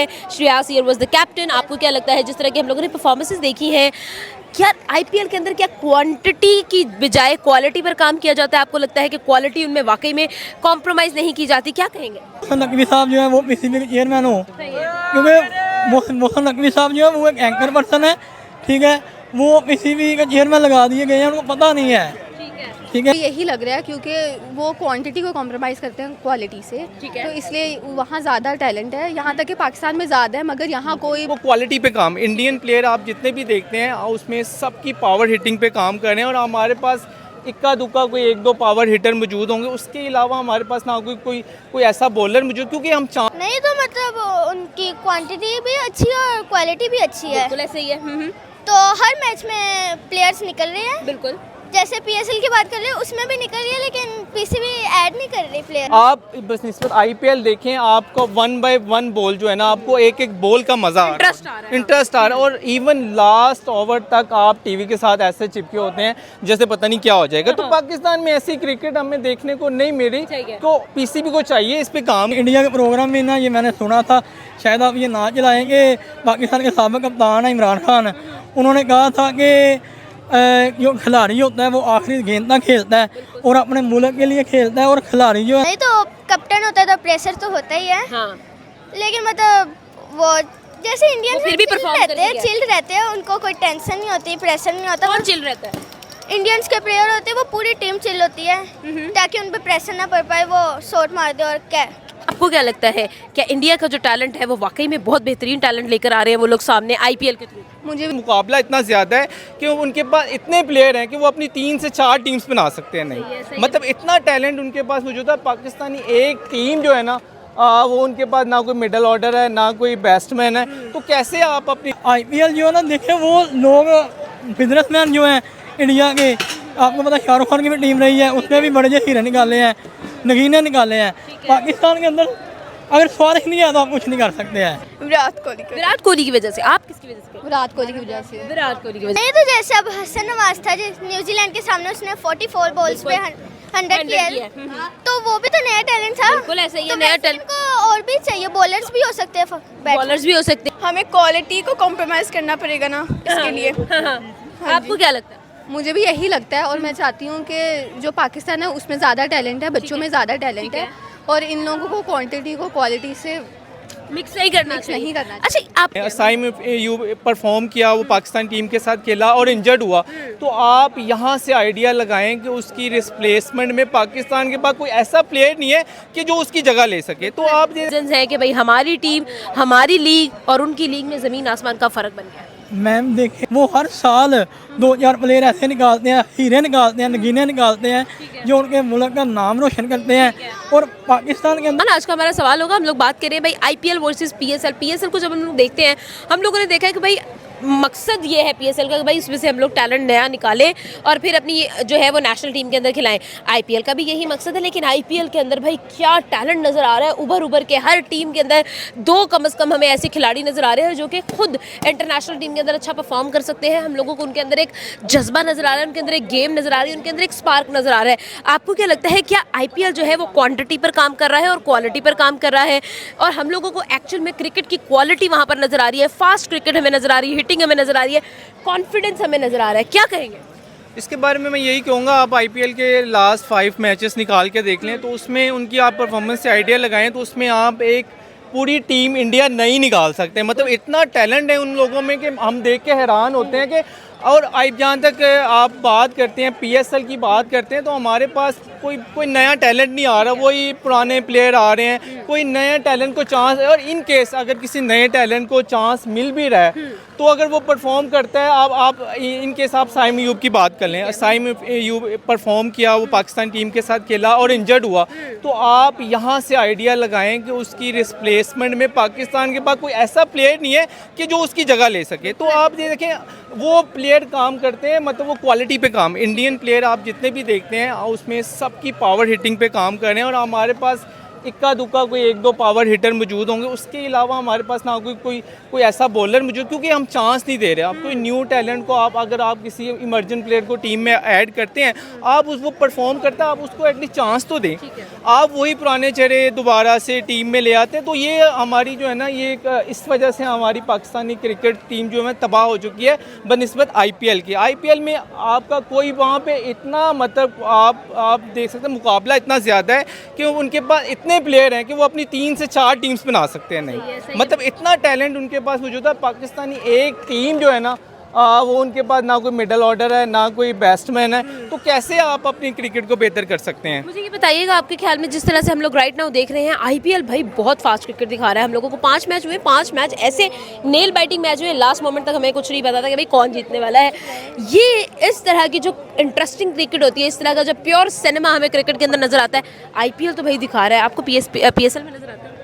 Shreyas Iyer was the captain. आपको क्या लगता है जिस तरह की हम लोगों ने परफॉर्मेंसेस देखी हैं, क्या आईपीएल के अंदर क्या क्वांटिटी की बजाय क्वालिटी पर काम किया जाता है? आपको लगता है कि क्वालिटी उनमें वाकई में कॉम्प्रोमाइज़ नहीं की जाती? क्या कहेंगे? नकवी साहब जो है वो पीसीबी के चेयरमैन हो, क्योंकि मोहसिन नकवी साहब जो है वो एक एंकर पर्सन है, ठीक है। वो पीसीबी का चेयरमैन लगा दिए गए हैं, उनको पता नहीं है, ठीक है। यही लग रहा है क्योंकि वो क्वांटिटी को कॉम्प्रोमाइज़ करते हैं क्वालिटी से, तो इसलिए वहाँ ज़्यादा टैलेंट है। यहाँ तक कि पाकिस्तान में ज़्यादा है, मगर यहाँ कोई वो क्वालिटी पे काम, इंडियन प्लेयर आप जितने भी देखते हैं उसमें सबकी पावर हिटिंग पे काम कर रहे हैं, और हमारे पास इक्का दुक्का कोई एक दो पावर हिटर मौजूद होंगे, उसके अलावा हमारे पास ना कोई ऐसा बॉलर मौजूद, क्योंकि हम नहीं तो मतलब उनकी क्वांटिटी भी अच्छी है और क्वालिटी भी अच्छी है, बिल्कुल ऐसे ही है। तो हर मैच में प्लेयर्स निकल रहे हैं। बिल्कुल जैसे पीएसएल की बात कर ले उसमें भी निकल रही है, लेकिन पीसीबी ऐड नहीं कर रही प्लेयर। आप बस निस्बत आईपीएल देखें, आपको 1 बाय 1 बॉल जो है ना, आपको एक एक बॉल का मजा आ रहा है, इंटरेस्ट आ रहा है, और इवन लास्ट ओवर तक आप टीवी के साथ ऐसे चिपके होते हैं जैसे पता नहीं क्या हो जाएगा। तो पाकिस्तान में ऐसी क्रिकेट हमें देखने को नहीं मिली, तो पीसीबी को चाहिए इस पे काम। इंडिया के प्रोग्राम में ना ये मैंने सुना था, शायद आप ये ना चलाएंगे, पाकिस्तान के साबिक कप्तान है इमरान खान, उन्होंने कहा था कि जो खिलाड़ी होता है वो आखिरी गेंद तक खेलता है और अपने मुल्क के लिए खेलता है, और खिलाड़ी जो है नहीं तो कैप्टन होता है तो प्रेशर तो होता ही है, हाँ। लेकिन मतलब वो जैसे इंडियन फिर भी perform रहते हैं, करेंगे। चिल रहते हैं, उनको कोई टेंशन नहीं होती, प्रेशर नहीं होता। कौन चिल रहता है? इंडियंस के प्लेयर होते हैं वो पूरी टीम चिल होती है, ताकि उन पर प्रेशर ना पड़ पाए, वो शॉट मार दे। और क्या आपको क्या लगता है, क्या इंडिया का जो टैलेंट है वो वाकई में बहुत बेहतरीन टैलेंट लेकर आ रहे हैं वो लोग सामने आईपीएल के थ्रू? मुझे मुकाबला इतना ज़्यादा है कि उनके पास इतने प्लेयर हैं कि वो अपनी 3 से 4 टीम्स बना सकते हैं। नहीं मतलब इतना टैलेंट उनके पास मौजूद है। पाकिस्तानी एक टीम जो है ना, वो उनके पास ना कोई मिडल ऑर्डर है, ना कोई बैट्समैन है, तो कैसे आप अपनी आईपीएल जो है ना, देखे वो लोग बिजनेसमैन जो हैं इंडिया के, आपको पता शाहरुख खान की भी टीम रही है, उसमें भी बड़े हीरे निकाले हैं, नगीने निकाले हैं। पाकिस्तान के अंदर अगर स्वाद नहीं है तो आप कुछ नहीं कर सकते हैं। विराट कोहली की वजह से? आप किसकी वजह से? विराट कोहली की वजह से। विराट कोहली की वजह नहीं तो जैसे अब हसन नवाज था, न्यूजीलैंड के सामने उसने 44 बॉल्स पे 100 किया, तो वो भी तो नया टैलेंट था। बिल्कुल ऐसे ही तो नया वैसे इनको और भी चाहिए, बॉलर्स भी हो सकते हैं, बॉलर्स भी हो सकते हमें क्वालिटी को कॉम्प्रोमाइज़ करना पड़ेगा ना इसके लिए। हैं। आपको क्या लगता है? मुझे भी यही लगता है, और मैं चाहती हूँ कि जो पाकिस्तान है उसमें ज़्यादा टैलेंट है, बच्चों में ज़्यादा टैलेंट है, और इन लोगों को क्वांटिटी को क्वालिटी से मिक्स नहीं करना मिक्स चाहिए। नहीं करना अच्छा, आप साई में यू परफॉर्म किया, वो पाकिस्तान टीम के साथ खेला और इंजर्ड हुआ, तो आप यहाँ से आइडिया लगाएं कि उसकी रिप्लेसमेंट में पाकिस्तान के पास कोई ऐसा प्लेयर नहीं है कि जो उसकी जगह ले सके। तो आप रीजंस है कि भाई हमारी टीम, हमारी लीग और उनकी लीग में ज़मीन आसमान का फ़र्क बन गया है। मैम देखें, वो हर साल 2-4 प्लेयर ऐसे निकालते हैं, हीरे निकालते हैं, नगीने निकालते हैं, जो उनके मुल्क का नाम रोशन करते हैं। और पाकिस्तान के अंदर आज का हमारा सवाल होगा, हम लोग बात करें भाई आईपीएल वर्सेस पीएसएल। पीएसएल को जब हम लोग देखते हैं, हम लोगों ने देखा है कि भाई मकसद ये है पीएसएल का कि भाई इसमें से हम लोग टैलेंट नया निकालें और फिर अपनी जो है वो नेशनल टीम के अंदर खिलाएं। आईपीएल का भी यही मकसद है, लेकिन आईपीएल के अंदर भाई क्या टैलेंट नज़र आ रहा है उभर उभर के। हर टीम के अंदर 2 कम से कम हमें ऐसे खिलाड़ी नज़र आ रहे हैं जो कि खुद इंटरनेशनल टीम के अंदर अच्छा परफॉर्म कर सकते हैं। हम लोगों को उनके अंदर एक जज्बा नज़र आ रहा है, उनके अंदर एक गेम नज़र आ रही है, उनके अंदर एक स्पार्क नज़र आ रहा है। आपको क्या लगता है, क्या आईपीएल जो है वो क्वांटिटी पर काम कर रहा है और क्वालिटी पर काम कर रहा है, और हम लोगों को एक्चुअल में क्रिकेट की क्वालिटी वहाँ पर नज़र आ रही है, फास्ट क्रिकेट हमें नज़र आ रही है, हिटिंग हमें नज़र आ रही है, कॉन्फिडेंस हमें नज़र आ रहा है? क्या कहेंगे इसके बारे में? मैं यही कहूँगा, आप आईपीएल के लास्ट 5 मैचेस निकाल के देख लें, तो उसमें उनकी आप परफॉर्मेंस से आइडिया लगाएं, तो उसमें आप एक पूरी टीम इंडिया नहीं निकाल सकते। मतलब इतना टैलेंट है उन लोगों में कि हम देख के हैरान होते हैं कि, और जहाँ तक आप बात करते हैं पीएसएल की बात करते हैं, तो हमारे पास कोई नया टैलेंट नहीं आ रहा, वही पुराने प्लेयर आ रहे हैं, कोई नया टैलेंट को चांस। और इन केस अगर किसी नए टैलेंट को चांस मिल भी रहा है, तो अगर वो परफॉर्म करता है, आप इन केस आप साइम अयूब की बात कर लें, साइम अयूब परफॉर्म किया, वो पाकिस्तान टीम के साथ खेला और इंजर्ड हुआ, तो आप यहाँ से आइडिया लगाएं कि उसकी रिप्लेसमेंट में पाकिस्तान के पास कोई ऐसा प्लेयर नहीं है कि जो उसकी जगह ले सके। तो आप ये देखें, वो प्लेयर काम करते हैं, मतलब वो क्वालिटी पे काम, इंडियन प्लेयर आप जितने भी देखते हैं उसमें सबकी पावर हिटिंग पे काम कर रहे हैं, और हमारे पास इक्का दुक्का कोई एक दो पावर हिटर मौजूद होंगे, उसके अलावा हमारे पास ना कोई ऐसा बॉलर मौजूद, क्योंकि हम चांस नहीं दे रहे। आप कोई न्यू टैलेंट को अगर आप किसी इमर्जेंट प्लेयर को टीम में ऐड करते हैं, आप वो परफॉर्म करता है, आप उसको एटलीस्ट चांस तो दें। आप वही पुराने चेहरे दोबारा से टीम में ले आते हैं, तो ये हमारी जो है ना, ये इस वजह से हमारी पाकिस्तानी क्रिकेट टीम जो है तबाह हो चुकी है बनिस्बत IPL की। IPL में आपका कोई वहाँ पे इतना मतलब आप देख सकते हैं मुकाबला इतना ज़्यादा है कि उनके पास इतने प्लेयर हैं कि वो अपनी 3 से 4 टीम्स बना सकते हैं। नहीं मतलब इतना टैलेंट उनके पास मौजूद है। पाकिस्तानी एक टीम जो है ना, वो उनके पास ना कोई मिडल ऑर्डर है, ना कोई बैट्समैन है, तो कैसे आप अपनी क्रिकेट को बेहतर कर सकते हैं? मुझे ये बताइएगा, आपके ख्याल में जिस तरह से हम लोग राइट नाउ देख रहे हैं, IPL भाई बहुत फास्ट क्रिकेट दिखा रहा है हम लोगों को। 5 मैच हुए, 5 मैच ऐसे नेल बाइटिंग मैच हुए, लास्ट मोमेंट तक हमें कुछ नहीं पता था कि भाई कौन जीतने वाला है। ये इस तरह की जो इंटरेस्टिंग क्रिकेट होती है, इस तरह का जो प्योर सिनेमा हमें क्रिकेट के अंदर नजर आता है, IPL तो भाई दिखा रहा है। आपको PSL में नजर आता है?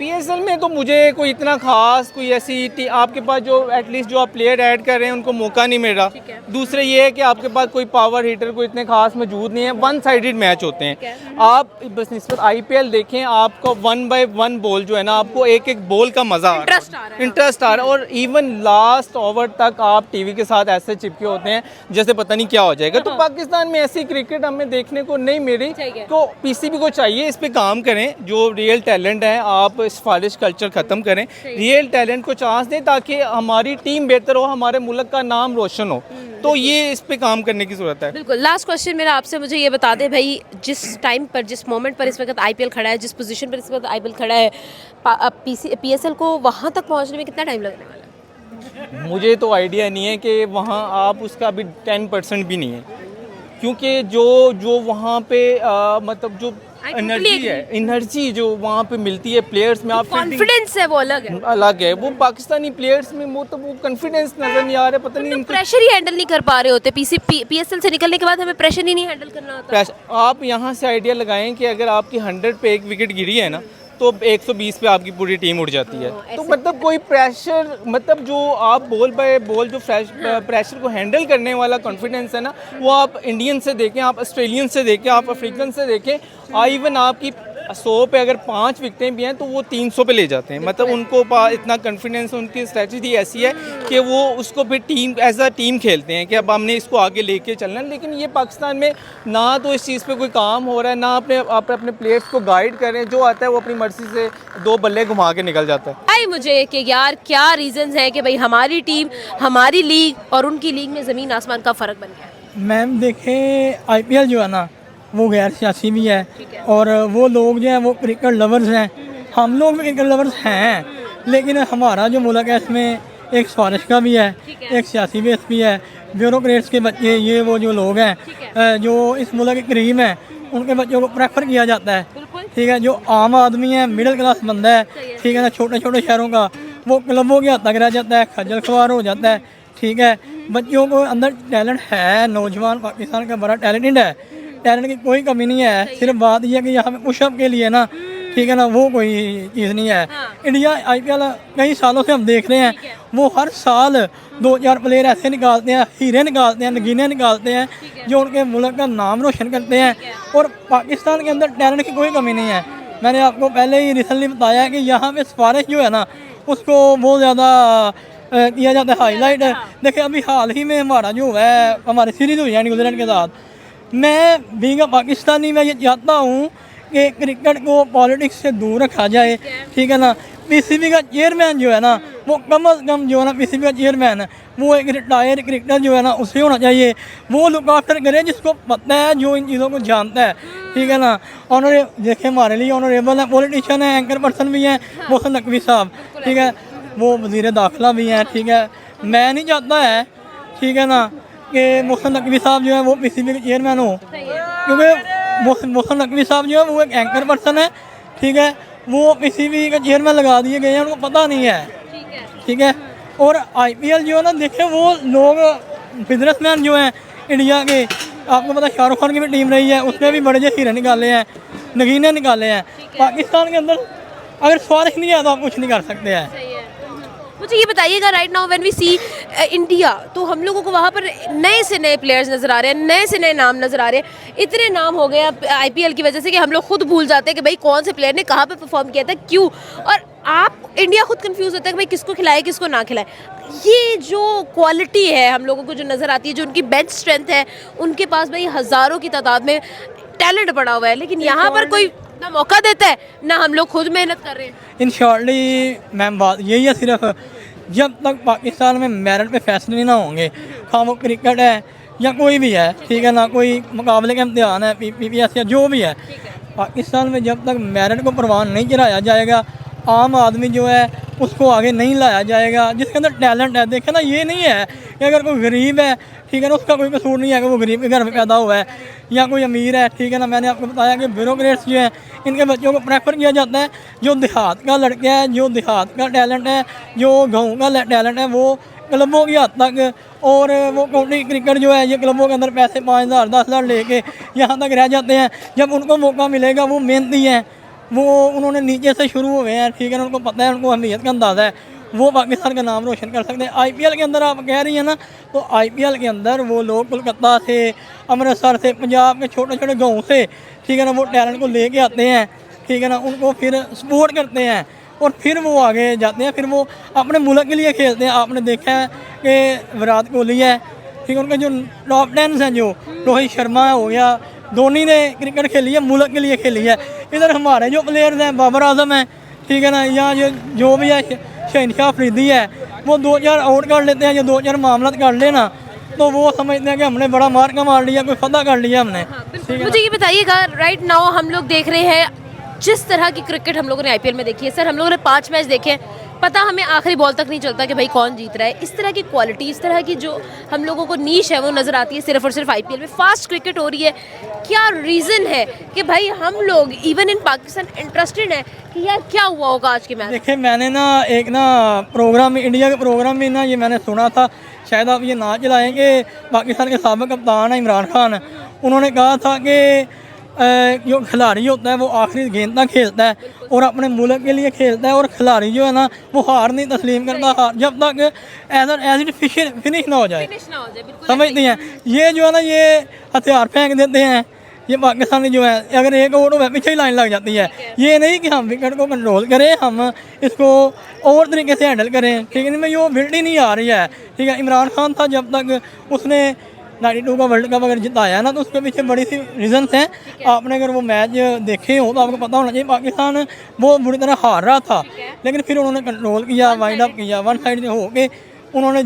PSL में तो मुझे कोई इतना खास कोई ऐसी आपके पास जो एटलीस्ट जो आप प्लेयर ऐड कर रहे हैं उनको मौका नहीं मिल रहा। दूसरे ये है कि आपके पास कोई पावर हिटर कोई इतने खास मौजूद नहीं है, वन साइडेड मैच होते हैं। आप बस निस्बत IPL देखें, आपको 1 बाय 1 बॉल जो है ना, आपको एक एक बॉल का मजा इंटरेस्ट आ रहा है, और इवन लास्ट ओवर तक आप टीवी के साथ ऐसे चिपके होते हैं जैसे पता नहीं क्या हो जाएगा। तो पाकिस्तान में ऐसी क्रिकेट हमें देखने को नहीं मिल रही, तो PCB को चाहिए इस पे काम करें। जो रियल टैलेंट है, आप सिफारिश कल्चर ख़त्म करें, रियल टैलेंट को चांस दें ताकि हमारी टीम बेहतर हो, हमारे मुल्क का नाम रोशन हो। तो ये इस पे काम करने की ज़रूरत है। बिल्कुल। लास्ट क्वेश्चन मेरा आपसे, मुझे ये बता दें भाई, जिस टाइम पर, जिस मोमेंट पर इस वक्त IPL खड़ा है, जिस पोजीशन पर इस वक्त IPL खड़ा है, PSL को वहाँ तक पहुँचने में कितना टाइम लगने वाला है? मुझे तो आइडिया नहीं है कि वहाँ आप उसका अभी 10% भी नहीं है, क्योंकि जो वहाँ पे मतलब जो एनर्जी जो वहाँ पे मिलती है प्लेयर्स में, आप कॉन्फिडेंस है वो अलग है। वो पाकिस्तानी प्लेयर्स में वो कॉन्फिडेंस नजर नहीं आ रहा है। पता नहीं इनको प्रेशर ही हैंडल नहीं कर पा रहे होते। PSL से निकलने के बाद हमें प्रेशर ही नहीं हैंडल करना होता। आप यहाँ से आइडिया लगाएं कि अगर आपकी 100 पे एक विकेट गिरी है ना, तो 120 पे आपकी पूरी टीम उड़ जाती है। तो मतलब कोई प्रेशर, मतलब जो आप बॉल बाय बॉल जो प्रेशर को हैंडल करने वाला कॉन्फिडेंस है ना, वो आप इंडियन से देखें, आप ऑस्ट्रेलियन से देखें, आप अफ्रीकन से देखें, इवन आपकी 100 पे अगर 5 विकेटें भी हैं तो वो 300 पे ले जाते हैं। मतलब उनको इतना कॉन्फिडेंस, उनकी स्ट्रेटजी ऐसी है कि वो उसको फिर टीम एज अ टीम खेलते हैं कि अब हमने इसको आगे लेके चलना है। लेकिन ये पाकिस्तान में ना तो इस चीज़ पे कोई काम हो रहा है, ना अपने प्लेयर्स को गाइड करें, जो आता है वो अपनी मर्जी से 2 बल्ले घुमा के निकल जाता है। भाई मुझे कि यार क्या रीजंस हैं कि भाई हमारी टीम, हमारी लीग और उनकी लीग में ज़मीन आसमान का फ़र्क बन गया। मैम देखें, IPL जो है ना वो गैर सियासी भी है, और वो लोग जो हैं वो क्रिकेट लवर्स हैं। हम लोग भी क्रिकेट लवर्स हैं, लेकिन हमारा जो मुल्क है इसमें एक सिफारिश का भी है, एक सियासी बेस भी है। ब्यूरोक्रेट्स के बच्चे, ये वो जो लोग हैं जो इस मुल्क के करीब हैं, उनके बच्चों को प्रेफर किया जाता है। ठीक है, जो आम आदमी है, मिडिल क्लास बंदा है, ठीक है ना, छोटे छोटे शहरों का, वो क्लबों के हद तक रह जाता है, खज्जल खुआर हो जाता है। ठीक है, बच्चों को अंदर टैलेंट है, नौजवान पाकिस्तान का बड़ा टैलेंटेड है, टैलेंट की कोई कमी नहीं है। सिर्फ बात यह है कि यहाँ पे पुशअप के लिए ना, ठीक है ना, वो कोई चीज़ नहीं है। इंडिया IPL कई सालों से हम देख रहे हैं, वो हर साल 2-4 प्लेयर ऐसे निकालते हैं, हीरे निकालते हैं, नगीने निकालते हैं, जो उनके मुल्क का नाम रोशन करते हैं। और पाकिस्तान के अंदर टैलेंट की कोई कमी नहीं है। मैंने आपको पहले ही रिसेंटली बताया कि यहाँ पे सिफारिश जो है ना, उसको बहुत ज़्यादा किया जाता है, हाईलाइट। देखिए अभी हाल ही में हमारा जो है, हमारी सीरीज़ हुई है न्यूजीलैंड के साथ। मैं बीइंग पाकिस्तानी मैं ये चाहता हूँ कि क्रिकेट को पॉलिटिक्स से दूर रखा जाए। ठीक है ना, PCB का चेयरमैन जो है ना, वो कम अज़ कम जो है ना, PCB का चेयरमैन वो एक रिटायर्ड क्रिकेटर जो है ना, उससे होना चाहिए। वो लुक आफ्टर करे जिसको पता है, जो इन चीज़ों को जानता है। ठीक है ना, देखिए हमारे लिए ऑनरेबल है, पॉलिटिशियन है, एंकर पर्सन भी हैं, मोहसिन नकवी साहब। ठीक है, वो वज़ीर दाखिला भी हैं। ठीक है, मैं नहीं चाहता है, ठीक है ना, कि मोहसिन नकवी साहब जो है वो PCB के चेयरमैन हो, क्योंकि मोहसिन नकवी साहब जो है वो एक एंकर पर्सन है। ठीक है, वो PCB का चेयरमैन लगा दिए गए हैं, उनको पता नहीं है। ठीक है, और IPL जो है ना, देखे वो लोग बिजनेसमैन जो हैं इंडिया के, आपको पता शाहरुख खान की भी टीम रही है, उसमें भी बड़े हीरे निकाले हैं, नगीने निकाले हैं। पाकिस्तान के अंदर अगर सिफारिश नहीं है तो आप कुछ नहीं कर सकते हैं। मुझे ये बताइएगा right now when we see India, तो हम लोगों को वहाँ पर नए से नए प्लेयर्स नज़र आ रहे हैं, नए से नए नाम नज़र आ रहे हैं। इतने नाम हो गए अब आईपीएल की वजह से कि हम लोग खुद भूल जाते हैं कि भाई कौन से प्लेयर ने कहाँ पे परफॉर्म किया था, क्यों। और आप इंडिया खुद कंफ्यूज होता है कि भाई किसको खिलाए किसको ना खिलाए। ये जो क्वालिटी है हम लोगों को जो नज़र आती है, जो उनकी बेंच स्ट्रेंथ है, उनके पास भाई हज़ारों की तादाद में टैलेंट पड़ा हुआ है, लेकिन यहाँ पर कोई ना मौका देता है ना हम लोग खुद मेहनत कर रहे हैं। इन शॉर्टली मैम बात यही है, सिर्फ जब तक पाकिस्तान में मेरिट पे फैसले नहीं ना होंगे, हाँ वो क्रिकेट है या कोई भी है, ठीक है ना, कोई मुकाबले का इम्तिहान है, PPS या जो भी है, पाकिस्तान में जब तक मेरिट को परवान नहीं चढ़ाया जाएगा, आम आदमी जो है उसको आगे नहीं लाया जाएगा, जिसके अंदर टैलेंट है। देखे ना, ये नहीं है कि अगर कोई गरीब है, ठीक है ना, उसका कोई कसूर नहीं है कि वो गरीब के घर में पैदा हुआ है, या कोई अमीर है, ठीक है ना। मैंने आपको बताया कि ब्यूरोक्रेट्स जो हैं, इनके बच्चों को प्रेफर किया जाता है जो देहात का लड़का है, जो देहात का टैलेंट है, जो गाँव का टैलेंट है, वो क्लबों की हद तक, और वो काउंटी क्रिकेट जो है, ये क्लबों के अंदर पैसे 5,000 10,000 लेके यहाँ तक रह जाते हैं। जब उनको मौका मिलेगा, वो मेहनती हैं, वो उन्होंने नीचे से शुरू हुए हैं, ठीक है ना, उनको पता है, उनको अहमियत का अंदाज़ा है, वो पाकिस्तान का नाम रोशन कर सकते हैं। आईपीएल के अंदर आप कह रही हैं ना, तो आईपीएल के अंदर वो लोग कोलकाता से, अमृतसर से, पंजाब के छोटे छोटे गाँव से, ठीक है ना, वो टैलेंट को लेके आते हैं, ठीक है ना, उनको फिर सपोर्ट करते हैं और फिर वो आगे जाते हैं, फिर वो अपने मुल्क के लिए खेलते हैं। आपने देखा है कि विराट कोहली है, ठीक है, उनके जो टॉप 10 हैं, जो रोहित शर्मा हो गया, धोनी ने क्रिकेट खेली है, मुल्क के लिए खेली है। इधर हमारे जो प्लेयर्स हैं, बाबर आजम है, ठीक है ना, या जो भी है, शहनशाह अफरीदी है, वो 2-4 आउट कर लेते हैं, जो 2-4 मामला कर लेना, तो वो समझते हैं कि हमने बड़ा मार का मार लिया, कोई फतह कर लिया हमने। मुझे ये बताइएगा राइट नाउ हम लोग देख रहे हैं जिस तरह की क्रिकेट हम लोगों ने आईपीएल में देखी है, सर हम लोगों ने 5 मैच देखे हैं, पता हमें आखिरी बॉल तक नहीं चलता कि भाई कौन जीत रहा है। इस तरह की क्वालिटी, इस तरह की जो हम लोगों को नीश है वो नज़र आती है सिर्फ और सिर्फ आईपीएल में। फास्ट क्रिकेट हो रही है, क्या रीज़न है कि भाई हम लोग इवन इन पाकिस्तान इंटरेस्टेड है कि यार क्या हुआ होगा आज के मैच? देखिए, मैंने ना एक ना प्रोग्राम में, इंडिया के प्रोग्राम में ना, ये मैंने सुना था, शायद आप ये ना चलाएँगे, पाकिस्तान के साबिक़ कप्तान है इमरान खान, उन्होंने कहा था कि जो खिलाड़ी होता है वो आखिरी गेंद तक खेलता है और अपने मुल्क के लिए खेलता है, और खिलाड़ी जो है ना वो हार नहीं तस्लीम करता, हार जब तक एज इट फिनिश ना हो जाए। समझती हैं, ये जो है ना, ये हथियार फेंक देते हैं, ये पाकिस्तानी जो है, अगर एक ओवर हो पीछे ही लाइन लग जाती है। ये नहीं कि हम विकेट को कंट्रोल करें, हम इसको और तरीके से हैंडल करें, ठीक है, इनमें ये बिल्डिंग नहीं आ रही है, ठीक है। इमरान खान था, जब तक उसने 92 का वर्ल्ड कप अगर जिताया ना, तो उसके पीछे बड़ी सी रीजन्स हैं। आपने अगर वो मैच देखे हो तो आपको पता होना चाहिए, पाकिस्तान वो बुरी तरह हार रहा था, लेकिन फिर उन्होंने कंट्रोल किया, वाइंड अप किया, वन साइड हो के उन्होंने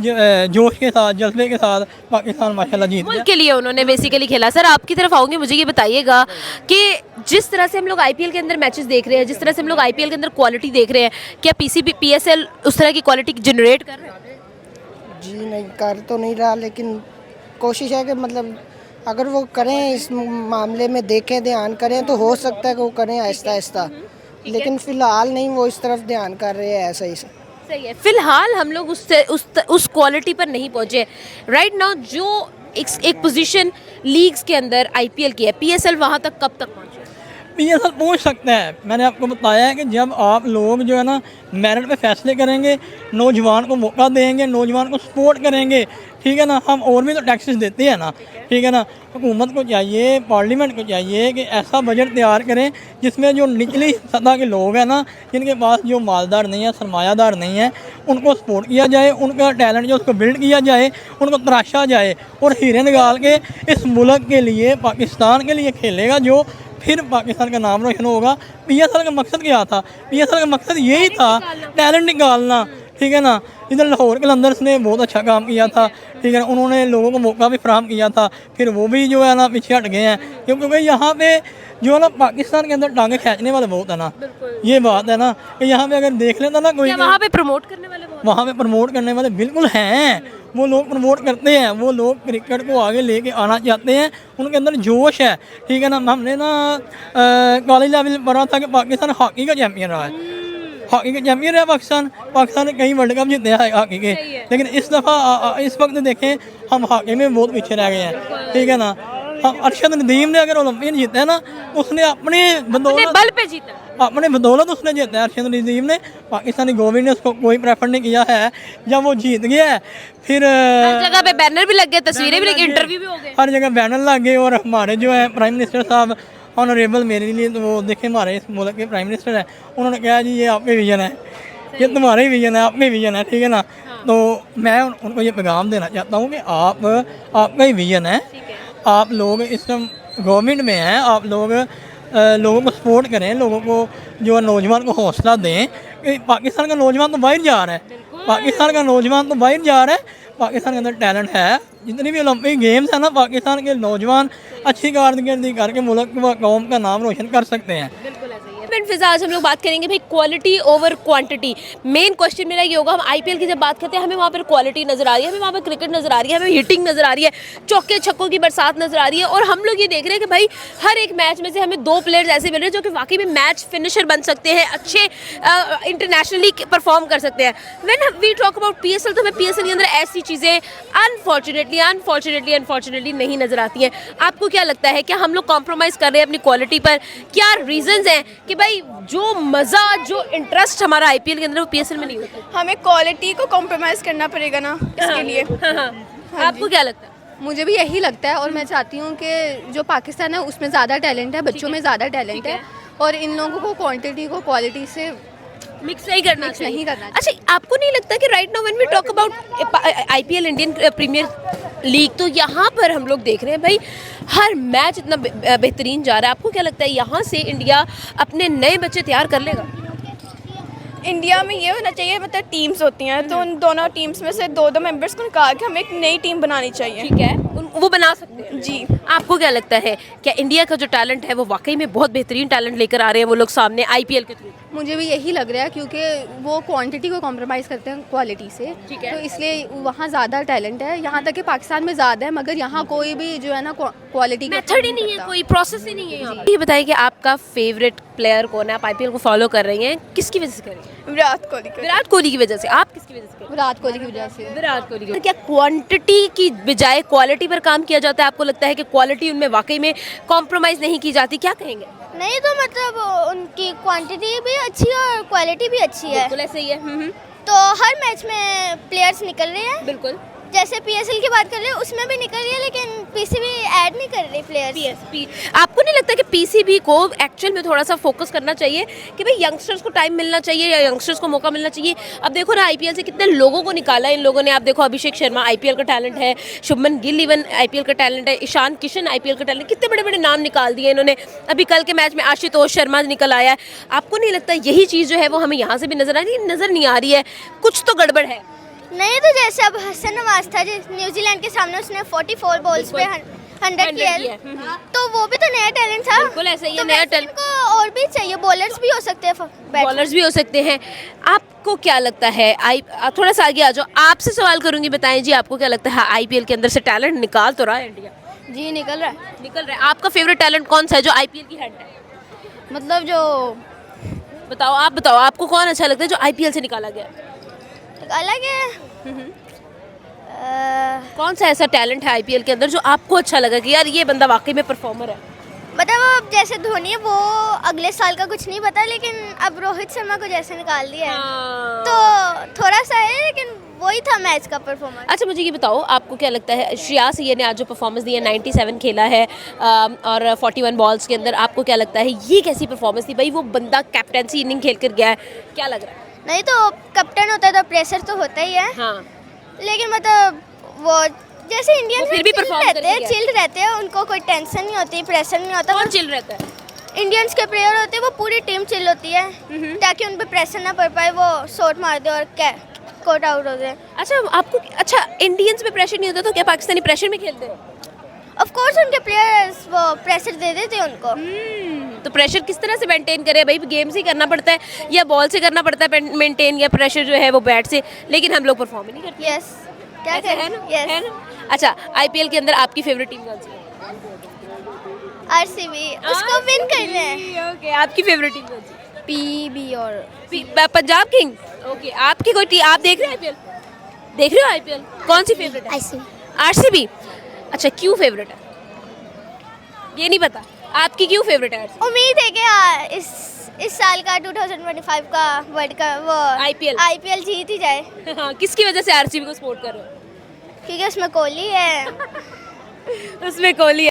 जोश के साथ, जज्बे के साथ पाकिस्तान माशाल्लाह जीत गया। मुल्क के लिए उन्होंने बेसिकली खेला। सर आपकी तरफ आऊँगी, मुझे ये बताइएगा कि जिस तरह से हम लोग आईपीएल के अंदर मैचेस देख रहे हैं, जिस तरह से हम लोग आईपीएल के अंदर क्वालिटी देख रहे हैं, क्या PSL उस तरह की क्वालिटी जनरेट कर रहे हैं? जी नहीं, कर तो नहीं रहा, लेकिन कोशिश है कि मतलब अगर वो करें, इस मामले में देखें, ध्यान करें, तो हो सकता है कि वो करें आहिस्ता आहिस्ता, लेकिन फ़िलहाल नहीं, वो इस तरफ ध्यान कर रहे हैं ऐसा ही से। सही है, फिलहाल हम लोग उस क्वालिटी पर नहीं पहुंचे। राइट नाउ जो एक पोजीशन लीग्स के अंदर आईपीएल की है, PSL वहां तक कब तक पहुंचे? PSL पहुंच सकता है। मैंने आपको बताया है कि जब आप लोग जो है ना मेरिट पे फैसले करेंगे, नौजवान को मौका देंगे, नौजवान को सपोर्ट करेंगे, ठीक है ना। हम और भी तो टैक्सेस देते हैं ना, ठीक है ना। हुकूमत को चाहिए, पार्लियामेंट को चाहिए कि ऐसा बजट तैयार करें जिसमें जो निचली सतह के लोग हैं ना, जिनके पास जो मालदार नहीं है, सरमायादार नहीं है, उनको सपोर्ट किया जाए, उनका टैलेंट जो उसको बिल्ड किया जाए, उनको तराशा जाए और हीरे निकाल के इस मुल्क के लिए, पाकिस्तान के लिए खेलेगा, जो फिर पाकिस्तान का नाम रोशन होगा। PSL का मकसद क्या था? PSL का मकसद यही था, टैलेंट निकालना, ठीक है ना। इधर लाहौर कलंदर्स ने बहुत अच्छा काम किया था, ठीक है, उन्होंने लोगों को मौका भी फराहम किया था, फिर वो भी जो है ना पीछे हट गए हैं, क्योंकि यहाँ पे जो है ना पाकिस्तान के अंदर टांगे खींचने वाले बहुत है ना, ये बात है ना कि यहाँ पे अगर देख लेता ना कोई, वहाँ पे प्रमोट करने वाले वहाँ पे प्रमोट करने वाले बिल्कुल हैं, वो लोग प्रमोट करते हैं, वो लोग क्रिकेट को आगे लेके आना चाहते हैं, उनके अंदर जोश है, ठीक है ना। हमने ना कॉलेज लेवल पर पढ़ा था कि पाकिस्तान हॉकी का चैम्पियन रहा है, हॉकी का चैम्पियन है पाकिस्तान ने कई वर्ल्ड कप जीते हैं हॉकी के, लेकिन इस दफ़ा इस वक्त देखें हम हॉकी में बहुत पीछे रह गए हैं, ठीक है ना। हम अरशद नदीम ने अगर ओलंपियन जीता है ना, उसने अपने बल पे जीता, अपने बदौलत उसने जीता है। अरशद नज़ीम ने, पाकिस्तानी गवर्नमेंट ने उसको कोई प्रेफर नहीं किया है। जब वो जीत गया है फिर हर जगह पे बैनर भी लग गए, तस्वीरें भी लगी, इंटरव्यू भी हो गए। हर जगह बैनर लग गए। और हमारे जो है प्राइम मिनिस्टर साहब ऑनरेबल मेरे लिए, तो वो देखे हमारे इस मुल्क के प्राइम मिनिस्टर है, उन्होंने कहा जी ये आपके विजन है, ये तुम्हारा ही विजन है, आपके विजन है, ठीक है ना। तो मैं उनको ये पैगाम देना चाहता हूँ कि आपका ही विजन है, आप लोग इस टाइम गवर्नमेंट में हैं, आप लोग लोगों को सपोर्ट करें, लोगों को जो है नौजवान को हौसला दें कि पाकिस्तान का नौजवान तो बाहर जा रहा है, पाकिस्तान का नौजवान तो बाहर जा रहा है, पाकिस्तान के अंदर टैलेंट है। जितनी भी ओलंपिक गेम्स है ना, पाकिस्तान के नौजवान अच्छी कारकर्दगी करके मुल्क व कौम का नाम रोशन कर सकते हैं। फिजा, आज हम लोग बात करेंगे भाई quality over quantity. Main question मेरा ये होगा, हम आईपीएल की जब बात करते हैं हमें वहाँ पर क्वालिटी नजर आ रही है, हमें वहाँ पर क्रिकेट नजर आ रही है, हमें हिटिंग नजर आ रही है, चौके छक्कों की बरसात नजर आ रही है, और हम लोग ये देख रहे हैं कि भाई हर एक मैच में से हमें 2 प्लेयर्स ऐसे मिल रहे हैं जो कि वाकई में मैच फिनिशर बन सकते हैं, अच्छे इंटरनेशनली परफॉर्म कर सकते हैं। When we talk about PSL, तो हमें पीएसएल के अंदर ऐसी चीज़ें अनफॉर्चुनेटली नहीं नजर आती हैं। आपको क्या लगता है, क्या हम लोग कॉम्प्रोमाइज़ कर रहे हैं अपनी क्वालिटी पर? क्या रीजंस हैं कि भाई जो मज़ा, जो इंटरेस्ट हमारा आईपीएल के अंदर वो पीएसएल में नहीं होता? हमें क्वालिटी को कॉम्प्रोमाइज़ करना पड़ेगा ना इसके लिए। आपको क्या लगता है? मुझे भी यही लगता है, और मैं चाहती हूँ कि जो पाकिस्तान है उसमें ज़्यादा टैलेंट है, बच्चों में ज़्यादा टैलेंट है, और इन लोगों को क्वांटिटी को क्वालिटी से मिक्स नहीं करना Mix चाहिए। नहीं करना अच्छा, आपको नहीं लगता कि right now when we talk about IPL, Indian Premier League, तो यहाँ पर हम लोग देख रहे हैं भाई हर मैच इतना बेहतरीन जा रहा है। आपको क्या लगता है यहाँ से इंडिया अपने नए बच्चे तैयार कर लेगा? इंडिया में ये होना चाहिए, मतलब टीम्स होती हैं तो उन दोनों टीम्स में से 2-2 मेंबर्स को निकाल के हमें एक नई टीम बनानी चाहिए। ठीक है, वो बना सकते हैं जी। आपको क्या लगता है, क्या इंडिया का जो टैलेंट है वो वाकई में बहुत बेहतरीन टैलेंट लेकर आ रहे हैं वो लोग सामने आईपीएल के थ्रू? मुझे भी यही लग रहा है, क्योंकि वो क्वांटिटी को कॉम्प्रोमाइज़ करते हैं क्वालिटी से। ठीक है। तो इसलिए वहाँ ज़्यादा टैलेंट है, यहाँ तक कि पाकिस्तान में ज़्यादा है, मगर यहाँ कोई भी जो है ना क्वालिटी मेथड ही नहीं है, कोई प्रोसेस ही नहीं है यहाँ पर। ये बताइए कि आपका फेवरेट प्लेयर कौन है? आप आईपीएल को फॉलो कर रही हैं, किसकी वजह से कर रही हैं? विराट कोहली को। विराट कोहली की वजह से। आप किसकी वजह से कर रही हैं? विराट कोहली की वजह से। विराट कोहली की। क्या क्वांटिटी की बजाय क्वालिटी पर काम किया जाता है? आपको लगता है कि क्वालिटी उनमें वाकई में कॉम्प्रोमाइज़ नहीं की जाती? क्या कहेंगे? नहीं तो मतलब उनकी क्वांटिटी भी अच्छी है और क्वालिटी भी अच्छी है, बिल्कुल ऐसे ही है। तो हर मैच में प्लेयर्स निकल रहे हैं। बिल्कुल। जैसे पीएसएल की बात कर ले, उसमें भी निकल रही है, लेकिन पीसीबी ऐड नहीं कर रही प्लेयर्स। पीएसपी, आपको नहीं लगता कि पीसीबी को एक्चुअल में थोड़ा सा फोकस करना चाहिए कि भाई यंगस्टर्स को टाइम मिलना चाहिए या यंगस्टर्स को मौका मिलना चाहिए? अब देखो ना, आईपीएल से कितने लोगों को निकाला इन लोगों ने। आप देखो, अभिषेक शर्मा आईपीएल का टैलेंट है, शुभमन गिल इवन आईपीएल का टैलेंट है, ईशान किशन आईपीएल का टैलेंट, कितने बड़े बड़े नाम निकाल दिए इन्होंने। अभी कल के मैच में आशुतोष शर्मा निकल आया है। आपको नहीं लगता यही चीज़ जो है वो हमें यहाँ से भी नजर नहीं आ रही है? कुछ तो गड़बड़ है। नहीं तो जैसे अब हसन नवाज था, न्यूजीलैंड के सामने उसने 44 बॉल्स पे 100 किया, तो वो भी तो नया टैलेंट था। बिल्कुल ऐसा ही है, तो नया वैसे टैलेंट। इनको और भी चाहिए, बॉलर्स भी हो सकते हैं, बॉलर्स भी हो सकते हैं। आपको क्या लगता है, थोड़ा सा आगे आ जाओ, आपसे सवाल करूंगी, बताएं जी आपको क्या लगता है आईपीएल के अंदर से टैलेंट निकाल तो रहा है इंडिया? जी निकल रहा है। आपका फेवरेट टैलेंट कौन सा है जो आईपीएल की हेड है? मतलब जो बताओ, आप बताओ, आपको कौन अच्छा लगता है जो आईपीएल से निकाला गया? अलग है। कौन सा ऐसा टैलेंट है आईपीएल के अंदर जो आपको अच्छा लगा कि यार ये बंदा वाकई में परफॉर्मर है? मतलब अब जैसे धोनी है, वो अगले साल का कुछ नहीं पता, लेकिन अब रोहित शर्मा को जैसे निकाल दिया है तो थोड़ा सा है, लेकिन वही था मैच का परफॉर्मेंस। अच्छा, मुझे ये बताओ, आपको क्या लगता है श्रेयस अय्यर ने आज जो परफॉर्मेंस दी है, 97 खेला है और 41 बॉल्स के अंदर, आपको क्या लगता है ये कैसी परफॉर्मेंस थी? भाई वो बंदा कैप्टनसी इनिंग खेल कर गया है, क्या लग रहा है? नहीं तो कैप्टन होता है तो प्रेशर तो होता ही है। हाँ, लेकिन मतलब वो जैसे इंडियंस फिर भी perform रहते हैं, करके चिल्ड रहते हैं, उनको कोई टेंशन नहीं होती, प्रेशर नहीं होता। कौन चिल रहता है? इंडियंस के प्लेयर होते हैं, वो पूरी टीम चिल होती है ताकि उन पे प्रेशर ना पड़ पाए, वो शॉट मार दे और कोट आउट हो जाए। अच्छा, इंडियंस में प्रेशर नहीं होता तो क्या पाकिस्तानी प्रेशर में खेलते हैं? ऑफ कोर्स उनके प्लेयर्स वो प्रेशर दे देते हैं उनको। तो प्रेशर किस तरह से मेंटेन करे भाई? गेम से ही करना पड़ता है या बॉल से करना पड़ता है मेंटेन, या प्रेशर जो है वो बैट से? लेकिन हम लोग परफॉर्म ही नहीं करते। यस, क्या ऐसा है करें? ना? यस। है ना? अच्छा, आईपीएल के अंदर आपकी फेवरेट टीम कौन सी है? आरसीबी, उसको विन करना है। ओके, आपकी फेवरेट टीम कौन सी? पीबी और पंजाब किंग। ओके, आपकी कोई टीम आप देख रहे हैं आईपीएल? देख रहे हो आईपीएल? कौन सी फेवरेट है? आरसीबी। अच्छा, क्यों फेवरेट है ये नहीं पता? आपकी क्यों फेवरेट है? उम्मीद है कि इस साल का 2025 का वर्ल्ड कप वो IPL आईपीएल जीत ही जाए, हाँ, किसकी वजह से आरसीबी को सपोर्ट कर रहे हो? क्योंकि उसमें कोहली है। उसमें कोहली है।